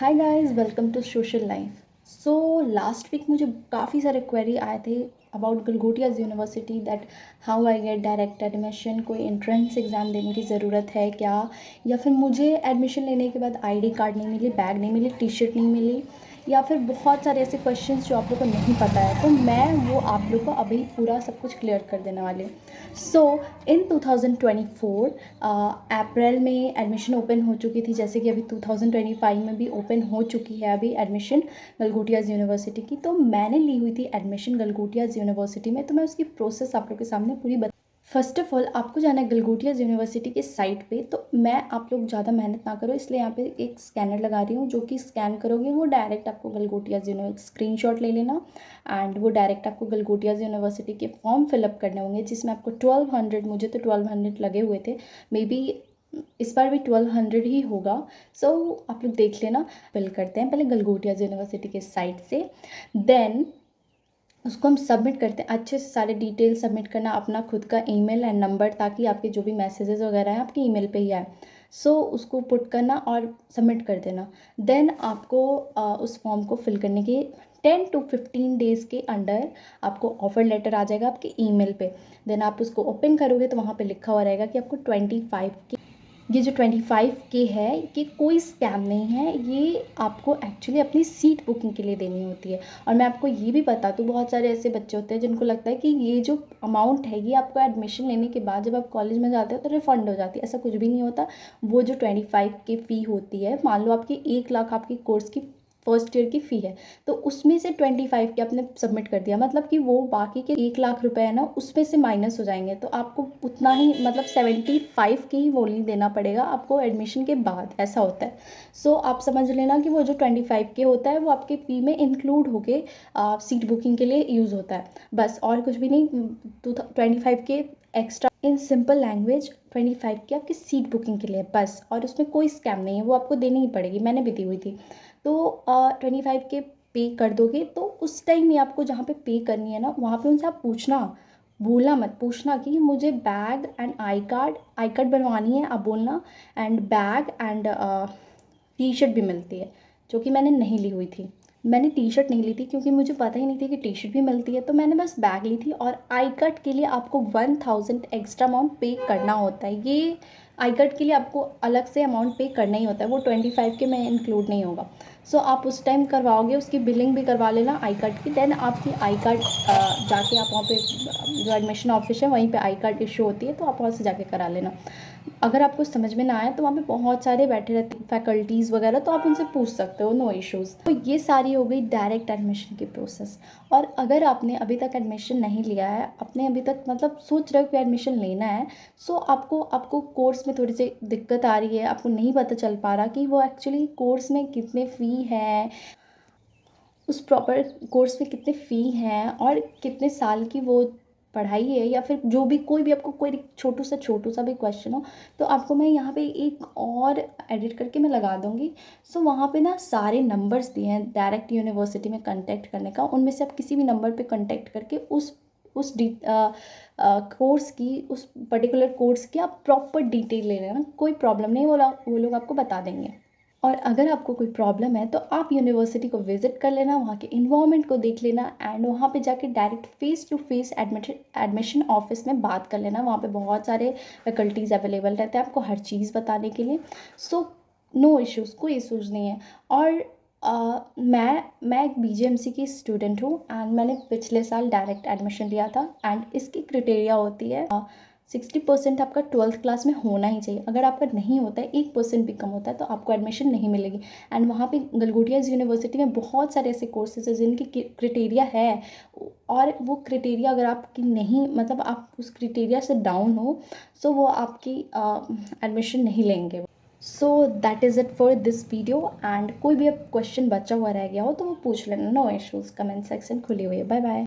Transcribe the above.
Hi guys, welcome to social life. So last week मुझे काफ़ी सारे क्वेरी आए थे about Galgotias university, that how I get direct admission, कोई एंट्रेंस एग्ज़ाम देने की ज़रूरत है क्या, या फिर मुझे एडमिशन लेने के बाद आईडी कार्ड नहीं मिली, बैग नहीं मिली, टी शर्ट नहीं मिली, या फिर बहुत सारे ऐसे क्वेश्चंस जो आप लोग को नहीं पता है। तो मैं वो आप लोग को अभी पूरा सब कुछ क्लियर कर देने वाली हूँ। सो इन 2024 अप्रैल में एडमिशन ओपन हो चुकी थी, जैसे कि अभी 2025 में भी ओपन हो चुकी है अभी एडमिशन गलगोटियाज़ यूनिवर्सिटी की। तो मैंने ली हुई थी एडमिशन गलगोटियाज़ यूनिवर्सिटी में, तो मैं उसकी प्रोसेस आप लोग के सामने पूरी फर्स्ट ऑफ ऑल आपको जाना है गलगोटियाज़ यूनिवर्सिटी के साइट पे। तो मैं आप लोग ज़्यादा मेहनत ना करो, इसलिए यहाँ पे एक स्कैनर लगा रही हूँ, जो कि स्कैन करोगे वो डायरेक्ट आपको गलगोटियाज़ यूनिवर्सिटी स्क्रीनशॉट ले लेना, एंड वो डायरेक्ट आपको गलगोटियाज़ यूनिवर्सिटी के फॉर्म फिलअप करने होंगे, जिसमें आपको 1200, मुझे तो 1200 लगे हुए थे, मे बी इस बार भी 1200 ही होगा। सो आप लोग देख लेना। फिल करते हैं पहले गलगोटियाज़ यूनिवर्सिटी के साइट से, देन उसको हम सबमिट करते हैं। अच्छे से सारे डिटेल सबमिट करना, अपना खुद का ईमेल एंड नंबर, ताकि आपके जो भी मैसेजेस वगैरह हैं आपके ईमेल पे ही आए। सो उसको पुट करना और सबमिट कर देना। देन आपको उस फॉर्म को फिल करने के 10 to 15 डेज़ के अंडर आपको ऑफ़र लेटर आ जाएगा आपके ईमेल पे। देन आप उसको ओपन करोगे तो वहाँ पे लिखा हुआ रहेगा कि आपको 25 के, ये जो 25K है ये कोई स्कैम नहीं है, ये आपको एक्चुअली अपनी सीट बुकिंग के लिए देनी होती है। और मैं आपको ये भी बता दूँ, बहुत सारे ऐसे बच्चे होते हैं जिनको लगता है कि ये जो अमाउंट है ये आपको एडमिशन लेने के बाद जब आप कॉलेज में जाते हो तो रिफ़ंड हो जाती है। ऐसा कुछ भी नहीं होता। वो जो 25K फ़ी होती है, मान लो आपकी 1 लाख आपकी कोर्स की फर्स्ट ईयर की फ़ी है, तो उसमें से 25 के आपने सबमिट कर दिया, मतलब कि वो बाकी के 1 लाख रुपए है ना, उसमें से माइनस हो जाएंगे। तो आपको उतना ही, मतलब 75 की ही वोली देना पड़ेगा आपको एडमिशन के बाद, ऐसा होता है। सो आप समझ लेना कि वो जो 25K होता है वो आपके फ़ी में इंक्लूड होके सीट बुकिंग के लिए यूज़ होता है, बस और कुछ भी नहीं। 25K extra, in simple language 25K आपकी सीट बुकिंग के लिए बस, और उसमें कोई स्कैम नहीं है, वो आपको देनी ही पड़ेगी, मैंने भी दी हुई थी। तो 25K पे कर दोगे तो उस टाइम ही आपको जहाँ पे पे करनी है ना, वहाँ पे उनसे आप पूछना, भूलना मत, पूछना कि मुझे बैग एंड आई कार्ड बनवानी है, आप बोलना। And bag and T shirt भी मिलती है, जो कि मैंने नहीं ली हुई थी। मैंने टी शर्ट नहीं ली थी क्योंकि मुझे पता ही नहीं थी कि टी शर्ट भी मिलती है, तो मैंने बस बैग ली थी। और आई कार्ड के लिए आपको 1000 एक्स्ट्रा अमाउंट पे करना होता है। ये आई कार्ड के लिए आपको अलग से अमाउंट पे करना ही होता है, वो 25K में इंक्लूड नहीं होगा। सो आप उस टाइम करवाओगे, उसकी बिलिंग भी करवा लेना आई कार्ड की। देन आपकी आई कार्ड जाके आप वहाँ पे जो एडमिशन ऑफिस है वहीं पे आई कार्ड इशू होती है, तो आप वहाँ से जाके करा लेना। अगर आपको समझ में ना आए तो वहाँ पे बहुत सारे बैठे रहते हैं फैकल्टीज़ वगैरह, तो आप उनसे पूछ सकते हो, नो इश्यूज़। तो ये सारी हो गई डायरेक्ट एडमिशन की प्रोसेस। और अगर आपने अभी तक एडमिशन नहीं लिया है, आपने अभी तक मतलब सोच रहे हो कि एडमिशन लेना है, सो आपको आपको कोर्स में थोड़ी सी दिक्कत आ रही है, आपको नहीं पता चल पा रहा कि वो एक्चुअली कोर्स में कितने फ़ी है, उस प्रॉपर कोर्स में कितने फ़ी हैं, और कितने साल की वो पढ़ाई है, या फिर जो भी कोई भी आपको कोई छोटू सा भी क्वेश्चन हो, तो आपको मैं यहाँ पे एक और एडिट करके मैं लगा दूँगी। सो वहाँ पे ना सारे नंबर्स दिए हैं डायरेक्ट यूनिवर्सिटी में कांटेक्ट करने का, उनमें से आप किसी भी नंबर पे कांटेक्ट करके कोर्स की, उस पर्टिकुलर कोर्स की आप प्रॉपर डिटेल ले लेना, कोई प्रॉब्लम नहीं, वो लोग आपको बता देंगे। और अगर आपको कोई प्रॉब्लम है तो आप यूनिवर्सिटी को विज़िट कर लेना, वहाँ के इन्वायरमेंट को देख लेना, एंड वहाँ पे जाके direct face to face admission office में बात कर लेना। वहाँ पे बहुत सारे फैकल्टीज़ अवेलेबल रहते हैं आपको हर चीज़ बताने के लिए। सो नो इश्यूज़, कोई इश्यूज़ नहीं है। और मैं एक BGMC की स्टूडेंट हूँ, एंड मैंने पिछले साल डायरेक्ट एडमिशन लिया था। एंड इसकी क्राइटेरिया होती है 60% आपका 12th क्लास में होना ही चाहिए। अगर आपका नहीं होता है, 1% भी कम होता है, तो आपको एडमिशन नहीं मिलेगी। एंड वहाँ पे गलगोटियाज़ यूनिवर्सिटी में बहुत सारे ऐसे कोर्सेज हैं जिनकी क्राइटेरिया है, और वो क्राइटेरिया अगर आपकी नहीं, मतलब आप उस क्राइटेरिया से डाउन हो, सो वो आपकी एडमिशन नहीं लेंगे। So that is it for this video. And कोई भी अब क्वेश्चन बचा हुआ रह गया हो तो वो पूछ लेना, नो इश्यूज़, कमेंट सेक्शन खुली हुई है। Bye bye.